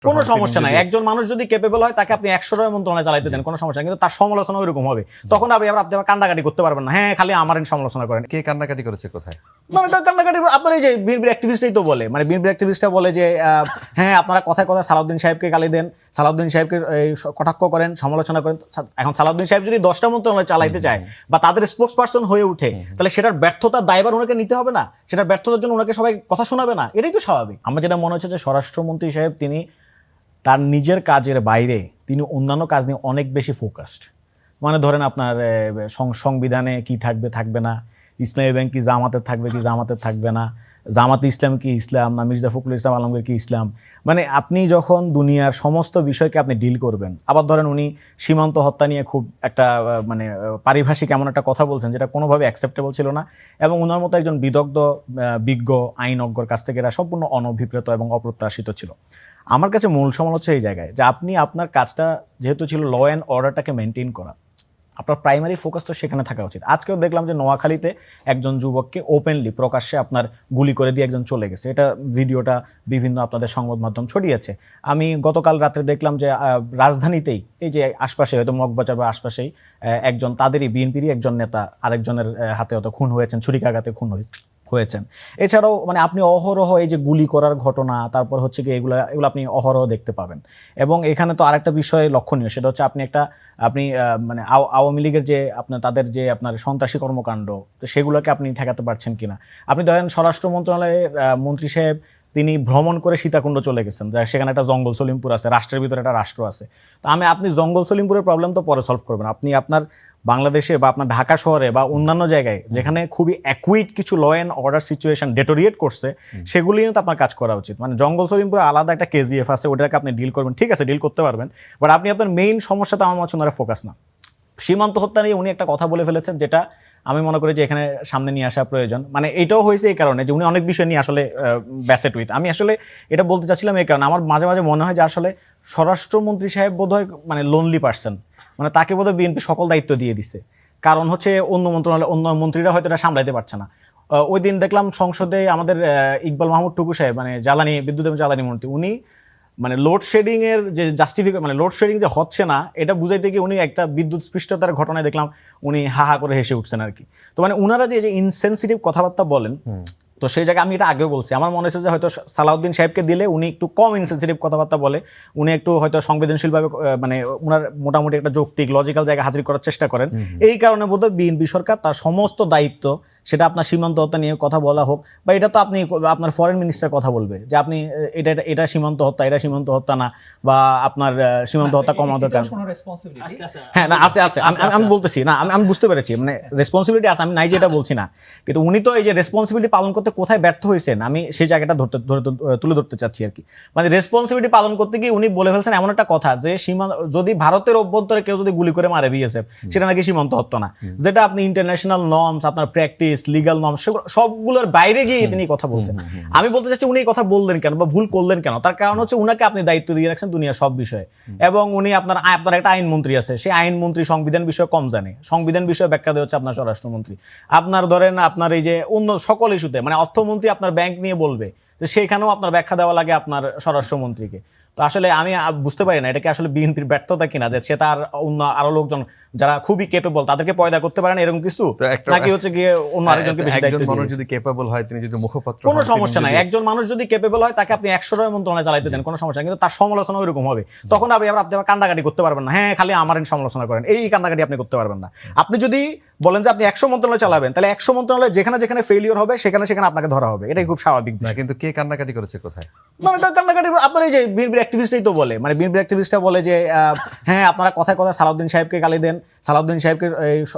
কোনো সমস্যা নাই, একজন মানুষ যদি কেপেবল হয় তাকে আপনি 100টা মন্ত্রণালয় চালাইতে দেন, কোনো সমস্যা, কিন্তু তার সমালোচনা ওইরকম হবে, তখন আপনি আবার কান্নাকাটি করতে পারবেন না, হ্যাঁ খালি আমার সমালোচনা করেন। কে কান্নাকাটি করেছে কোথায়? মানে কান্নাকাটি আপনার এই যে বিএনপির অ্যাক্টিভিস্টই তো বলে, মানে বিএনপির অ্যাক্টিভিস্টরা বলে যে হ্যাঁ আপনারা কথায় কথায় সালাউদ্দিন সাহেবকে গালি দেন, সালাউদ্দিন সাহেবকে কটাক্ষ করেন, সমালোচনা করেন। এখন সালাউদ্দিন সাহেব যদি 10টা মন্ত্রণালয় চালাইতে চায় বা তাদের স্পোক্স পার্সন হয়ে উঠে, তাহলে সেটার ব্যর্থতার দায়ভার ওনাকে নিতে হবে না? সেটার ব্যর্থতার জন্য ওনাকে সবাই কথা শোনাবে না? এটাই তো স্বাভাবিক। আমার যেটা মনে হচ্ছে যে স্বরাষ্ট্রমন্ত্রী সাহেব তিনি তার নিজের কাজের বাইরে তিনি অন্যান্য কাজ নিয়ে অনেক বেশি ফোকাসড। মানে ধরেন আপনার সংবিধানে কি থাকবে থাকবে না, ইসলামী ব্যাংক কি জামাতের থাকবে কি জামাতের থাকবে না, জামাত ইসলাম কি ইসলাম না, মির্জা ফখরুল ইসলাম আলমগীর কি ইসলাম, মানে আপনি যখন দুনিয়ার সমস্ত বিষয়কে আপনি ডিল করবেন। আবার ধরেন উনি সীমান্ত হত্যা নিয়ে খুব একটা মানে পারিভাষিক এমন একটা কথা বলছেন যেটা কোনোভাবে অ্যাকসেপ্টেবল ছিল না, এবং ওনার মতো একজন বিদগ্ধ বিজ্ঞ আইনজ্ঞর কাছ থেকে এরা সম্পূর্ণ অনভিপ্রেত এবং অপ্রত্যাশিত ছিল। আমার কাছে মূল সমালোচনা হচ্ছে এই জায়গায় যে আপনি আপনার কাজটা যেহেতু ছিল ল অ্যান্ড অর্ডারটাকে মেনটেন করা, আপনার প্রাইমারি ফোকাস তো সেখানে থাকা উচিত। আজকেও দেখলাম যে নোয়াখালীতে একজন যুবককে ওপেনলি প্রকাশ্যে আপনার গুলি করে দিয়ে একজন চলে গেছে, এটা ভিডিওটা বিভিন্ন আপনাদের সংবাদ মাধ্যম ছড়িয়েছে। আমি গতকাল রাত্রে দেখলাম যে রাজধানীতেই এই যে আশপাশে হয়তো মগবাজার বা আশপাশেই একজন তাদেরই বিএনপিরই একজন নেতা আরেকজনের হাতে হয়তো খুন হয়েছেন, ছুরিকাঘাতে খুন হয়েছেন। এছাড়াও মানে আপনি অহরহ এই যে গুলি করার ঘটনা, তারপর হচ্ছে কি এগুলো আপনি অহরহ দেখতে পাবেন। এবং এখানে তো আরেকটা বিষয় লক্ষণীয়, সেটা হচ্ছে আপনি মানে আওয়ামী লীগের যে তাদের যে আপনার সন্ত্রাসী কর্মকাণ্ড, তো সেগুলোকে আপনি ঠেকাতে পারছেন কিনা। আপনি ধরেন স্বরাষ্ট্র মন্ত্রণালয়ের মন্ত্রী সাহেব তিনি ভ্রমণ করে সীতাকুণ্ড চলে গেছেন, সেখানে একটা জঙ্গল সলিমপুর আছে, রাষ্ট্রের ভিতরে একটা রাষ্ট্র আছে। তো আপনি জঙ্গল সলিমপুরের প্রবলেম তো পরে সলভ করবেন, আপনি আপনার বাংলাদেশে বা আপনার ঢাকা শহরে বা অন্যান্য জায়গায় যেখানে খুবই অ্যাকুইট কিছু law and order situation deteriorate করছে, সেগুলি নিয়ে তো আপনার কাজ করা উচিত। মানে জঙ্গল সলিমপুরে আলাদা একটা কেজিএফ আছে, ওটাকে আপনি ডিল করবেন, ঠিক আছে ডিল করতে পারবেন, বাট আপনি আপনার মেইন সমস্যাটা আমার মনে হয় ফোকাস না। সীমান্ত হত্যা নিয়ে উনি একটা কথা বলে ফেলেছেন যেটা আমি মনে করি যে এখানে সামনে নিয়ে আসা প্রয়োজন। মানে এটাও হয়েছে এই কারণে যে উনি অনেক বিষয় নিয়ে আসলে ব্যাসেট উইথ, আমি আসলে এটা বলতে চাচ্ছিলাম এই কারণে আমার মাঝে মাঝে মনে হয় যে আসলে স্বরাষ্ট্রমন্ত্রী সাহেব বোধহয় মানে লোনলি পার্সন, মানে তাকে বোধহয় বিএনপি সকল দায়িত্ব দিয়ে দিছে, কারণ হচ্ছে অন্য মন্ত্রণালয় অন্য মন্ত্রীরা হয়তো এটা সামলাইতে পারছে না। ওই দিন দেখলাম সংসদে আমাদের ইকবাল মাহমুদ টুকু সাহেব, মানে বিদ্যুৎ এবং জ্বালানি মন্ত্রী, উনি মানে লোডশেডিং এর যে মানে লোডশেডিং যে হচ্ছে না এটা বুঝাইতে গিয়ে উনি একটা বিদ্যুৎ স্পৃষ্টতার ঘটনায় দেখলাম উনি হা করে হেসে উঠছেন আর কি। তো মানে উনারা যে ইনসেনসিটিভ কথাবার্তা বলেন, তো সেই জায়গায় আমি এটা আগেও বলছি, আমার মনে হচ্ছে যে হয়তো সালাউদ্দিন সাহেবকে দিলে উনি একটু কম ইনসেনসিটিভ কথাবার্তা বলে, উনি একটু হয়তো সংবেদনশীলভাবে মানে উনার মোটামুটি একটা যৌক্তিক লজিক্যাল জায়গা হাজির করার চেষ্টা করেন। এই কারণে বোধহয় বিএনপি সরকার তার সমস্ত দায়িত্ব, সেটা আপনার সীমান্ত হত্যা নিয়ে কথা বলা হোক বা এটা তো আপনি আপনার ফরেন মিনিস্টার কথা বলবে যে আপনি এটা সীমান্ত হত্যা, এটা সীমান্ত হত্যা না, বা আপনার সীমান্ত হত্যা কমানো দরকার। হ্যাঁ না আছে আমি বলতেছি না, আমি বুঝতে পেরেছি, মানে রেসপন্সিবিলিটি আছে, আমি নাই যেটা বলছি না, কিন্তু উনি তো এই যে রেসপন্সিবিলিটি পালন করতে কোথায় ব্যর্থ হয়েছেন আমি সেই জায়গাটা তুলে ধরতে চাচ্ছি আর কি। মানে রেসপন্সিবিলিটি পালন করতে গিয়ে উনি বলে ফেলছেন এমন একটা কথা যে যদি ভারতের অভ্যন্তরে কেউ যদি গুলি করে মারে বিএসএফ, সেটা নাকি সীমান্ত হত্যা না, যেটা আপনি ইন্টারন্যাশনাল নর্মস, আপনার প্র্যাকটিস, লিগাল নর্মস, সবগুলোর বাইরে গিয়ে তিনি কথা বলছেন। আমি বলতে চাচ্ছি উনি এই কথা বললেন কেন বা ভুল করলেন কেন, তার কারণ হচ্ছে উনাকে আপনি দায়িত্ব দিয়ে রাখছেন দুনিয়ার সব বিষয়ে, এবং উনি আপনার একটা আইনমন্ত্রী আছে, সেই আইনমন্ত্রী সংবিধান বিষয়ে কম জানে, সংবিধান বিষয়ে ব্যাখ্যা দেওয়া হচ্ছে আপনার স্বরাষ্ট্রমন্ত্রী। আপনার ধরেন আপনার এই যে অন্য সকল ইস্যুতে মানে অর্থমন্ত্রী আপনার ব্যাংক নিয়ে বলবে, তো সেখানেও আপনার ব্যাখ্যা দেওয়া লাগে আপনার স্বরাষ্ট্রমন্ত্রীকে। তো আসলে আমি বুঝতে পারি না এটা কি আসলে বিএনপির ব্যর্থতা কিনা, যে সে তার অন্য আরো লোকজন যারা খুবই কেপেবল তাদেরকে পয়দা করতে পারে না এরকম কিছু, নাকি হচ্ছে গিয়ে অন্য আরেকজনকে বেশি দায়িত্ব দিয়েছে। মানুষ যদি কেপেবল হয়, তিনি যদি মুখপাত্র, কোনো সমস্যা নাই, একজন মানুষ যদি কেপেবল হয় তাকে আপনি 100টা মন্ত্রণালয় চালাইতে দেন, কোনো সমস্যা, কিন্তু তার সমালোচনা ওইরকম হবে, তখন আপনি কান্নাকাটি করতে পারবেন না, হ্যাঁ খালি আমার সমালোচনা করেন, এই কান্নাকাটি আপনি করতে পারবেন না। আপনি যদি বলেন যে আপনি 100 মন্ত্রণালয় চালাবেন, তাহলে 100 মন্ত্রণালয় যেখানে যেখানে ফেলিওর হবে সেখানে সেখানে আপনাকে ধরা হবে, এটাই খুব স্বাভাবিক বিষয়। কিন্তু কে কান্নাকাটি করেছে কোথায়? মানে কান্নাকাটি আপনার এই যে বিএনপির অ্যাক্টিভিস্টই তো বলে, মানে বিএনপির অ্যাক্টিভিস্টরা বলে যে হ্যাঁ আপনারা কথায় কথায় সালাউদ্দিন সাহেবকে গালি দেন, সালাউদ্দিন সাহেবকে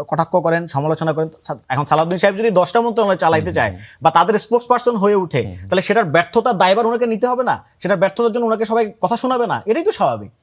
কটাক্ষ করেন, সমালোচনা করেন। এখন সালাউদ্দিন সাহেব যদি 10টা মন্ত্রণালয় চালাইতে চায় বা তাদের স্পোক্স পার্সন হয়ে উঠে, তাহলে সেটার ব্যর্থতার দায়ভার ওনাকে নিতে হবে না? সেটার ব্যর্থতার জন্য ওনাকে সবাই কথা শোনাবে না? এটাই তো স্বাভাবিক।